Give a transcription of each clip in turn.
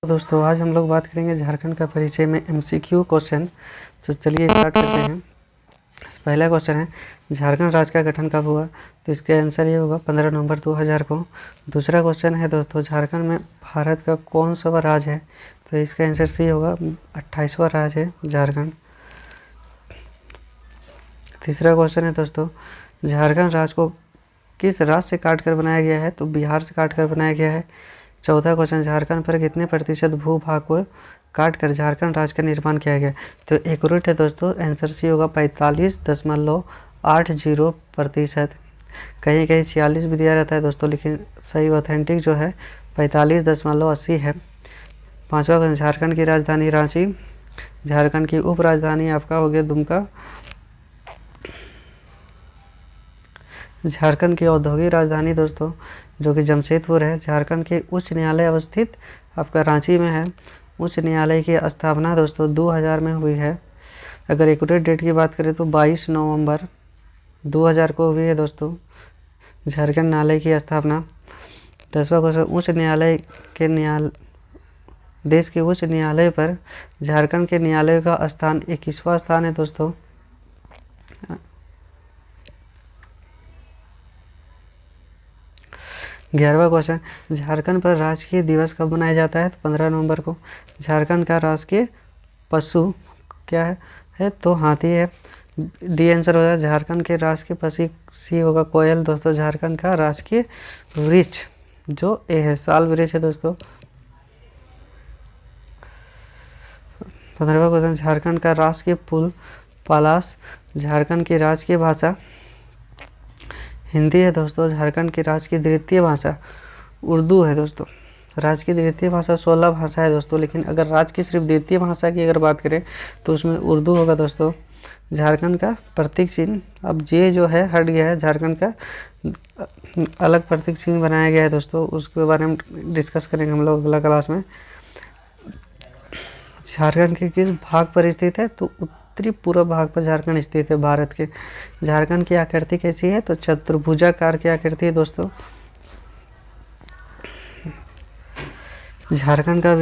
तो दोस्तों आज हम लोग बात करेंगे झारखंड का परिचय में एमसीक्यू क्वेश्चन। तो चलिए स्टार्ट करते हैं। पहला क्वेश्चन है, झारखंड राज्य का गठन कब हुआ? तो इसके आंसर ये होगा 15 नवंबर 2000 को। दूसरा क्वेश्चन है दोस्तों, झारखंड में भारत का कौन सा राज्य है? तो इसका आंसर सी होगा 28वां राज्य है झारखंड। तीसरा क्वेश्चन है दोस्तों, झारखंड राज्य को किस राज्य से काट कर बनाया गया है? तो बिहार से काट कर बनाया गया है। चौथा क्वेश्चन, झारखंड पर कितने प्रतिशत भूभाग को काट कर झारखंड राज्य का निर्माण किया गया? तो एक्यूरेट है दोस्तों, आंसर सी होगा 45.80%। कहीं कहीं 46 भी दिया रहता है दोस्तों, लेकिन सही ऑथेंटिक जो है 45.80 है। पांचवा क्वेश्चन, झारखंड की राजधानी रांची, झारखंड की उप राजधानी आपका हो गया दुमका, झारखंड की औद्योगिक राजधानी दोस्तों जो कि जमशेदपुर है। झारखंड के उच्च न्यायालय अवस्थित आपका रांची में है। उच्च न्यायालय की स्थापना दोस्तों 2000 में हुई है। अगर एक्यूरेट डेट की बात करें तो 22 नवंबर 2000 को हुई है दोस्तों झारखंड न्यायालय की स्थापना। 10वां क्वेश्चन, उच्च न्यायालय के देश के उच्च न्यायालय पर झारखंड के न्यायालय का स्थान 21वां स्थान है दोस्तों। 11वां क्वेश्चन, झारखंड पर राजकीय दिवस कब मनाया जाता है? तो 15 नवंबर को। झारखंड का राजकीय पशु क्या है? तो हाथी है। डी आंसर होगा झारखंड के राजकीय पशु सी होगा कोयल दोस्तों। झारखंड का राजकीय वृक्ष जो ए है साल वृक्ष है दोस्तों। 15वां क्वेश्चन, झारखंड का राजकीय फूल पलाश। झारखंड की राजकीय भाषा हिंदी है दोस्तों। झारखंड की राज्य की द्वितीय भाषा उर्दू है दोस्तों। राज्य की द्वितीय भाषा 16 भाषा है दोस्तों, लेकिन अगर राज्य की सिर्फ द्वितीय भाषा की अगर बात करें तो उसमें उर्दू होगा दोस्तों। झारखंड का प्रतीक चिन्ह, अब जे जो है हट गया है, झारखंड का अलग प्रतीक चिन्ह बनाया गया है दोस्तों, उसके बारे में डिस्कस करेंगे हम लोग अगला क्लास में। झारखंड के किस भाग पर स्थित है? तो उत्तरी पूर्व भाग पर झारखंड स्थित है भारत के। झारखंड की आकृति कैसी है? तो चतुर्भुजाकार की आकृति है दोस्तों। झारखंड का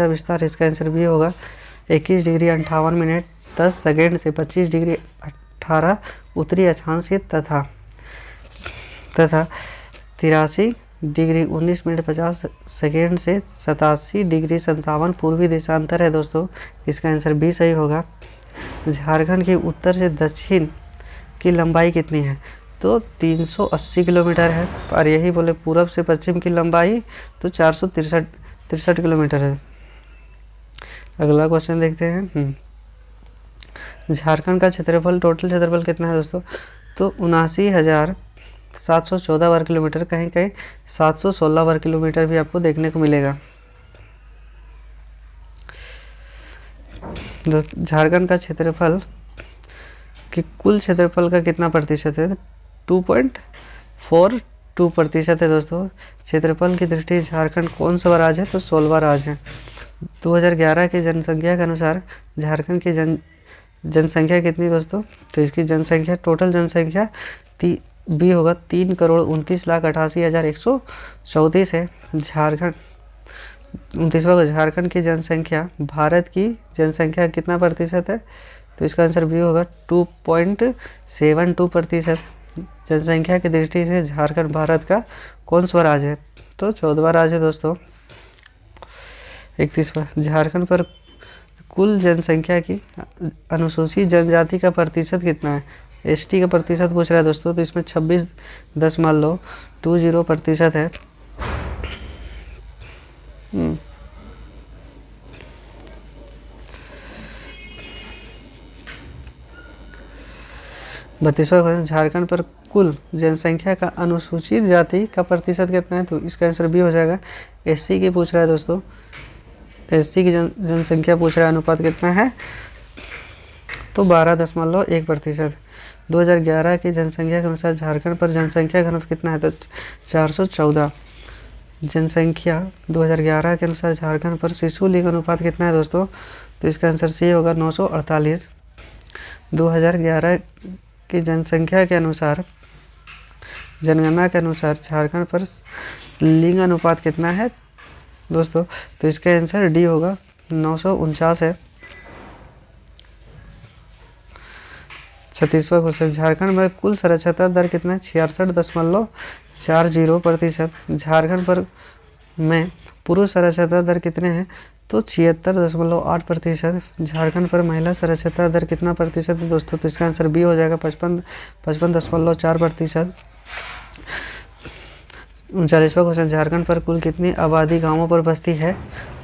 विस्तार इसका आंसर भी होगा 21 डिग्री 58 मिनट 10 सेकेंड से 25 डिग्री 18 उत्तरी अक्षांश से तथा 83 डिग्री 19 मिनट 50 सेकेंड से 87 डिग्री 57 पूर्वी देशांतर है दोस्तों। इसका आंसर भी सही होगा। झारखंड के उत्तर से दक्षिण की लंबाई कितनी है? तो 380 किलोमीटर है, और यही बोले पूरब से पश्चिम की लंबाई तो 463 किलोमीटर है। अगला क्वेश्चन देखते हैं। झारखंड का क्षेत्रफल, टोटल क्षेत्रफल कितना है दोस्तों? तो 79,714 वर्ग किलोमीटर, कहीं कहीं 716 वर्ग किलोमीटर भी आपको देखने को मिलेगा। झारखंड का क्षेत्रफल कि कुल क्षेत्रफल का कितना प्रतिशत है? 2.42% है दोस्तों। क्षेत्रफल की दृष्टि झारखंड कौन सा राज्य है? तो 16वां राज्य है। 2011 की जनसंख्या के अनुसार झारखंड की जनसंख्या कितनी दोस्तों? तो इसकी जनसंख्या, टोटल जनसंख्या भी होगा 3,29,88,134 है। झारखंड 29वां, झारखंड की जनसंख्या भारत की जनसंख्या कितना प्रतिशत है? तो इसका आंसर भी होगा 2.72%। जनसंख्या की दृष्टि से झारखंड भारत का कौन सा राज्य है? तो 14वां राज्य है दोस्तों। 31वां, झारखंड पर कुल जनसंख्या की अनुसूचित जनजाति का प्रतिशत कितना है? एसटी का प्रतिशत पूछ रहा है दोस्तों, तो इसमें 26.20% है। 32वां क्वेश्चन, झारखंड पर कुल जनसंख्या का अनुसूचित जाति का प्रतिशत कितना है? तो इसका आंसर भी हो जाएगा। एससी की पूछ रहा है दोस्तों, एससी की जनसंख्या पूछ रहा है, अनुपात कितना है? तो 12.1%। 2011 की जनसंख्या के अनुसार झारखंड पर जनसंख्या घनत्व कितना है? तो 414। जनसंख्या 2011 के अनुसार झारखंड पर शिशु लिंग अनुपात कितना है दोस्तों? तो इसका आंसर सी होगा 948। 2011 की जनसंख्या के अनुसार, जनगणना के अनुसार झारखंड पर लिंग अनुपात कितना है? दोस्तों, तो इसका आंसर डी होगा, 949 है। 36वां क्वेश्चन, झारखंड में कुल साक्षरता दर कितना है? 66.40%। झारखंड पर में पुरुष साक्षरता दर कितने हैं? तो 76.8%। झारखंड पर महिला साक्षरता दर कितना प्रतिशत है दोस्तों? तो इसका आंसर बी हो जाएगा, 55.4%। 39वां क्वेश्चन, झारखंड पर कुल कितनी आबादी गांवों पर बसती है?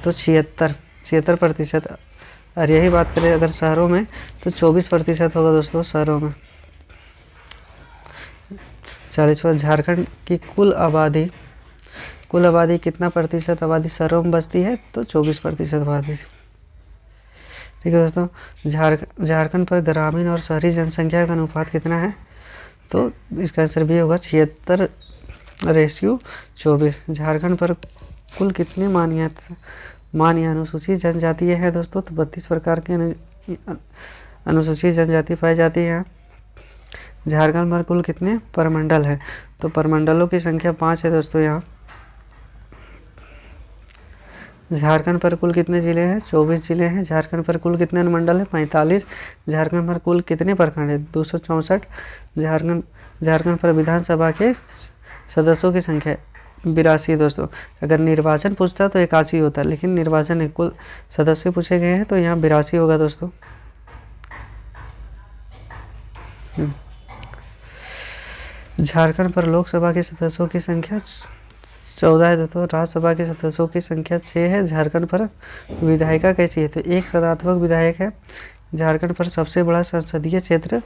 तो 76% और यही बात करें अगर शहरों में तो 24% होगा दोस्तों शहरों में। 40वां, झारखंड की कुल आबादी कितना प्रतिशत आबादी शहरों में बसती है? तो 24% आबादी। ठीक है दोस्तों, झारखंड पर ग्रामीण और शहरी जनसंख्या का अनुपात कितना है? तो इसका आंसर भी होगा 76:24। झारखंड पर कुल कितनी मान्य अनुसूचित जनजाति है दोस्तों? तो 32 प्रकार के अनुसूचित जनजाति पाई जाती है। झारखंड पर कुल कितने परमंडल है? तो परमंडलों की संख्या 5 है दोस्तों यहाँ। झारखंड पर कुल कितने जिले हैं? 24 जिले हैं। झारखंड पर कुल कितने अनुमंडल है? 45। झारखंड पर कुल कितने प्रखंड है? 264। झारखंड पर विधानसभा के सदस्यों की संख्या 82 दोस्तों। अगर निर्वाचन पूछता तो 81 होता, लेकिन निर्वाचन कुल सदस्य पूछे गए हैं तो यहाँ 82 होगा दोस्तों। झारखंड पर लोकसभा के सदस्यों की संख्या 14 है दोस्तों। राज्यसभा के सदस्यों की संख्या 6 है। झारखंड पर विधायिका कैसी है? तो एक सदात्मक विधायक है। झारखंड पर सबसे बड़ा संसदीय क्षेत्र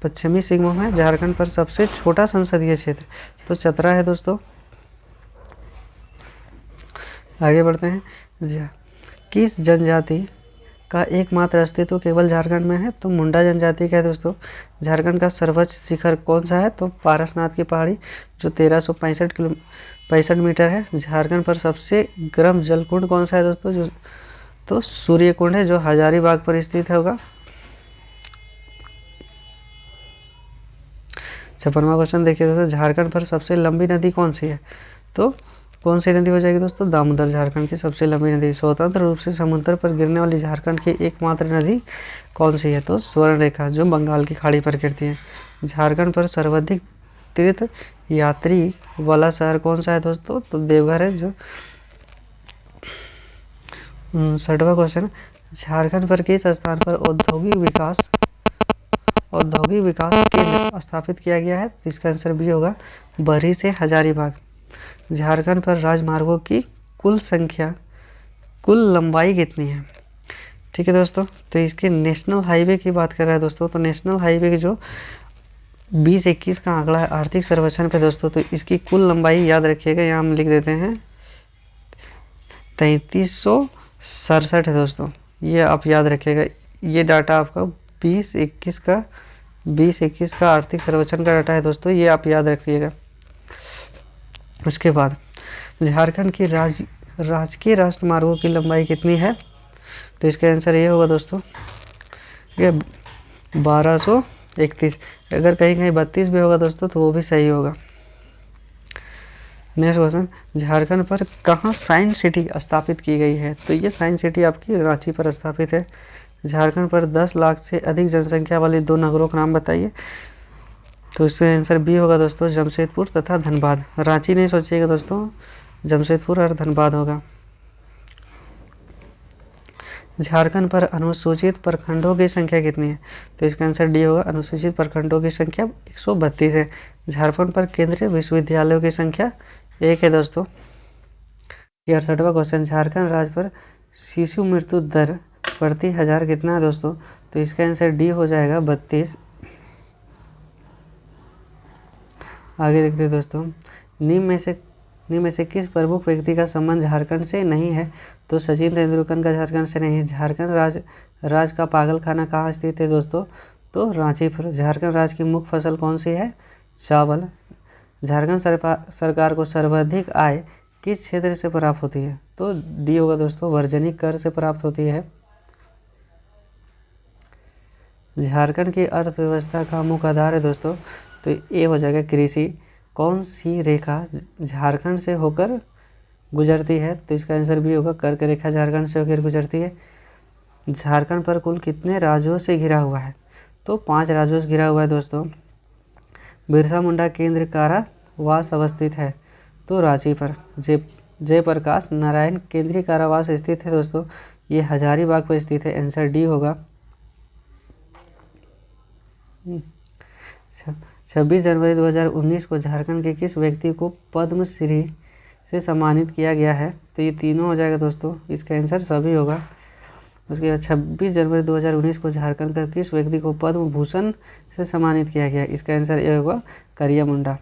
पश्चिमी सिंहभूम है। झारखंड पर सबसे छोटा संसदीय क्षेत्र तो चतरा है दोस्तों। आगे बढ़ते हैं। किस जनजाति का एकमात्र अस्तित्व केवल झारखंड में है? तो मुंडा जनजाति का है दोस्तों। झारखंड का सर्वोच्च शिखर कौन सा है? तो पारसनाथ की पहाड़ी जो 1365 मीटर है। झारखंड पर सबसे गर्म जलकुंड कौन सा है दोस्तों? तो सूर्य कुंड है जो हजारीबाग पर स्थित होगा। 56वां क्वेश्चन देखिए दोस्तों, झारखंड पर सबसे लंबी नदी कौन सी है? तो कौन सी नदी हो जाएगी दोस्तों? दामोदर झारखंड की सबसे लंबी नदी। स्वतंत्र रूप से समुद्र पर गिरने वाली झारखंड की एकमात्र नदी कौन सी है? तो स्वर्ण रेखा जो बंगाल की खाड़ी पर गिरती है। झारखंड पर सर्वाधिक तीर्थ यात्री वाला शहर कौन सा है दोस्तों? तो देवघर है जो। 60वां क्वेश्चन, झारखंड पर किस स्थान पर औद्योगिक विकास केंद्र स्थापित किया गया है? तो इसका आंसर भी होगा, बरही से हजारीबाग। झारखंड पर राजमार्गों की कुल लंबाई कितनी है? ठीक है दोस्तों, तो इसके नेशनल हाईवे की बात कर रहा है दोस्तों। तो नेशनल हाईवे की जो 2021 का आंकड़ा है आर्थिक सर्वेक्षण पे दोस्तों, तो इसकी कुल लंबाई याद रखिएगा, यहाँ हम लिख देते हैं 3367 है दोस्तों। ये आप याद रखिएगा, ये डाटा आपका 2021 का आर्थिक सर्वेक्षण का डाटा है दोस्तों, ये आप याद रखिएगा। उसके बाद झारखंड की राजकीय राष्ट्रमार्गों की लंबाई कितनी है? तो इसका आंसर ये होगा दोस्तों, ये 1231। अगर कहीं कहीं 32 भी होगा दोस्तों तो वो भी सही होगा। नेक्स्ट क्वेश्चन, झारखंड पर कहाँ साइंस सिटी स्थापित की गई है? तो ये साइंस सिटी आपकी रांची पर स्थापित है। झारखंड पर 10 लाख से अधिक जनसंख्या वाले 2 नगरों का नाम बताइए। तो इसका आंसर बी होगा दोस्तों, जमशेदपुर तथा धनबाद। रांची नहीं सोचिएगा दोस्तों, जमशेदपुर और धनबाद होगा। झारखंड पर अनुसूचित प्रखंडों की संख्या कितनी है? तो इसका आंसर डी होगा, अनुसूचित प्रखंडों की संख्या 132 है। झारखंड पर केंद्रीय विश्वविद्यालयों की संख्या 1 है दोस्तों। 68वां क्वेश्चन, झारखंड राज्य पर शिशु मृत्यु दर प्रति हजार कितना है दोस्तों? तो इसका आंसर डी हो जाएगा 32। आगे देखते हैं दोस्तों, निम्न में से किस प्रमुख व्यक्ति का संबंध झारखंड से नहीं है? तो सचिन तेंदुलकर का झारखंड से नहीं है। झारखंड राज्य का पागलखाना कहाँ स्थित है दोस्तों? तो रांची पर। झारखंड राज्य की मुख्य फसल कौन सी है? चावल। झारखंड सरकार को सर्वाधिक आय किस क्षेत्र से प्राप्त होती है? तो डी होगा दोस्तों, वर्जनिक कर से प्राप्त होती है। झारखंड की अर्थव्यवस्था का मुख्य आधार है दोस्तों, तो ए हो जाएगा कृषि। कौन सी रेखा झारखंड से होकर गुजरती है, तो इसका आंसर बी होगा। कर्क रेखा झारखंड से होकर गुजरती है। झारखंड पर कुल कितने राज्यों से घिरा हुआ है? तो 5 राज्यों से घिरा हुआ है दोस्तों। बिरसा मुंडा केंद्र कारावास अवस्थित है, तो रांची पर। जयप्रकाश नारायण केंद्रीय कारावास स्थित है दोस्तों, ये हजारीबाग पर स्थित है। आंसर डी होगा। 26 जनवरी 2019 को झारखंड के किस व्यक्ति को पद्मश्री से सम्मानित किया गया है? तो ये तीनों हो जाएगा दोस्तों, इसका आंसर सभी होगा। उसके बाद 26 जनवरी 2019 को झारखंड का किस व्यक्ति को पद्म भूषण से सम्मानित किया गया? इसका आंसर ये होगा, करिया मुंडा।